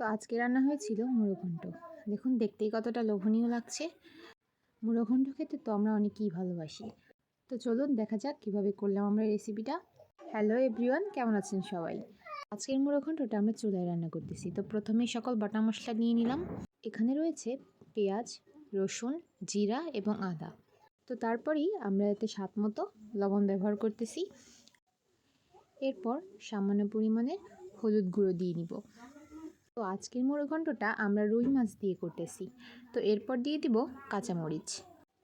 তো আজকে রান্না হয়েছিল মুড়োঘণ্ট। দেখুন দেখতেই কতটা লোভনীয় লাগছে। মুড়োঘণ্ট খেতে তো আমরা অনেকেই ভালোবাসি। তো চলুন দেখা যাক কীভাবে করলাম আমরা রেসিপিটা। হ্যালো এভরিওয়ান, কেমন আছেন সবাই? আজকের মুড়োঘণ্টটা আমরা চুলায় রান্না করতেছি। তো প্রথমেই সকল বাটা মশলা নিয়ে নিলাম। এখানে রয়েছে পেঁয়াজ, রসুন, জিরা এবং আদা। তো তারপরেই আমরা এতে স্বাদ মতো লবণ ব্যবহার করতেছি। এরপর সামান্য পরিমাণে হলুদ গুঁড়ো দিয়ে নিব। তো আজকের মুড়োঘণ্টটা আমরা রুই মাছ দিয়ে করতেছি। তো এরপর দিয়ে দিব কাঁচামরিচ।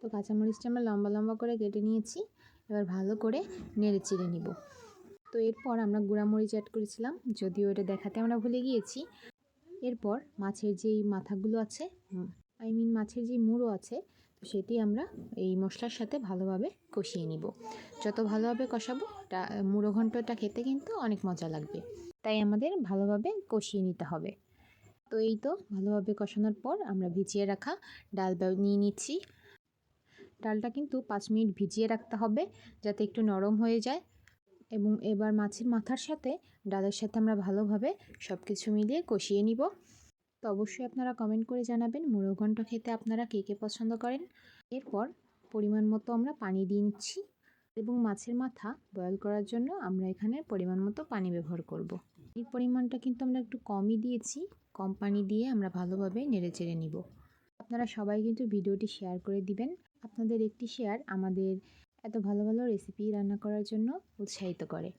তো কাঁচামরিচটা আমরা লম্বা লম্বা করে কেটে নিয়েছি। এবার ভালো করে নেড়ে চেড়ে নিব। তো এরপর আমরা গুঁড়ামরিচ অ্যাড করেছিলাম, যদিও এটা দেখাতে আমরা ভুলে গিয়েছি। এরপর মাছের যেই মাথাগুলো আছে, মাছের যে মুড়ো আছে, তো সেটি আমরা এই মশলার সাথে ভালোভাবে কষিয়ে নিব। যত ভালোভাবে কষাবো মুড়োঘণ্টটা খেতে কিন্তু অনেক মজা লাগবে, তাই আমাদের ভালোভাবে কষিয়ে নিতে হবে। তো এই তো ভালোভাবে কষানোর পর আমরা ভিজিয়ে রাখা ডাল নিয়ে নিচ্ছি। ডালটা কিন্তু 5 মিনিট ভিজিয়ে রাখতে হবে যাতে একটু নরম হয়ে যায়। এবং এবার মাছের মাথার সাথে ডালের সাথে আমরা ভালোভাবে সব কিছু মিলিয়ে কষিয়ে নিব। তো অবশ্যই আপনারা কমেন্ট করে জানাবেন মুড়োঘণ্ট খেতে আপনারা কে কে পছন্দ করেন। এরপর পরিমাণ মতো আমরা পানি দিয়ে নিচ্ছি এবং মাছের মাথা বয়েল করার জন্য আমরা এখানে পরিমাণ মতো পানি ব্যবহার করব। এই পরিমাণটা কিন্তু আমরা একটু কমই দিয়েছি। কম পানি দিয়ে আমরা ভালোভাবে নেড়ে চেড়ে নিব। আপনারা সবাই কিন্তু ভিডিওটি শেয়ার করে দিবেন। আপনাদের একটি শেয়ার আমাদের এত ভালো ভালো রেসিপি রান্না করার জন্য উৎসাহিত করে।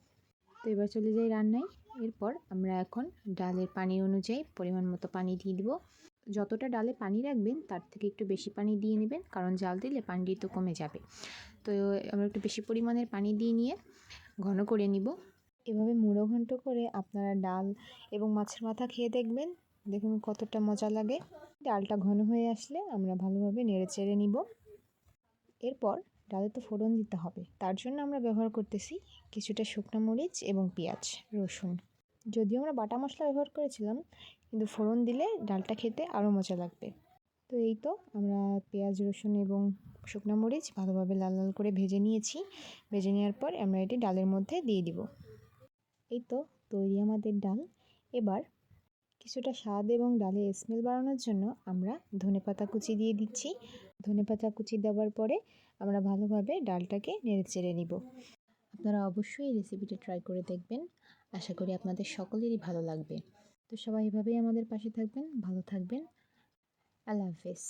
তো এবার চলে যাই রান্নায়। এরপর আমরা এখন ডালের পানি অনুযায়ী পরিমাণ মতো পানি দিয়ে দিব। যতটা ডালে পানি রাখবেন তার থেকে একটু বেশি পানি দিয়ে নেবেন, কারণ জাল দিলে পানিটি তো কমে যাবে। তো আমরা একটু বেশি পরিমাণের পানি দিয়ে নিয়ে ঘন করে নিব। এভাবে মুড়োঘণ্ট করে আপনারা ডাল এবং মাছের মাথা খেয়ে দেখবেন, দেখুন কতটা মজা লাগে। ডালটা ঘন হয়ে আসলে আমরা ভালোভাবে নেড়ে চেড়ে নিব। এরপর ডালে তো ফোড়ন দিতে হবে, তার জন্য আমরা ব্যবহার করতেছি কিছুটা শুকনো মরিচ এবং পেঁয়াজ, রসুন। যদিও আমরা বাটা মশলা ব্যবহার করেছিলাম, কিন্তু ফোড়ন দিলে ডালটা খেতে আরও মজা লাগবে। তো এই তো আমরা পেঁয়াজ, রসুন এবং শুকনো মরিচ ভালোভাবে লাল লাল করে ভেজে নিয়েছি। ভেজে নেওয়ার পর আমরা এটি ডালের মধ্যে দিয়ে দিব। এই তো তৈরি আমাদের ডাল। এবার কিছুটা স্বাদ এবং ডালের স্মেল বাড়ানোর জন্য আমরা ধনেপাতা কুচি দিয়ে দিচ্ছি। ধনেপাতা কুচি দেওয়ার পরে আমরা ভালোভাবে ডালটাকে নেড়ে চেড়ে নিব। আপনারা অবশ্যই এই রেসিপিটা ট্রাই করে দেখবেন। আশা করি আপনাদের সকলেরই ভালো লাগবে। তো সবাই এভাবেই আমাদের পাশে থাকবেন, ভালো থাকবেন। আল্লাহ হাফেজ।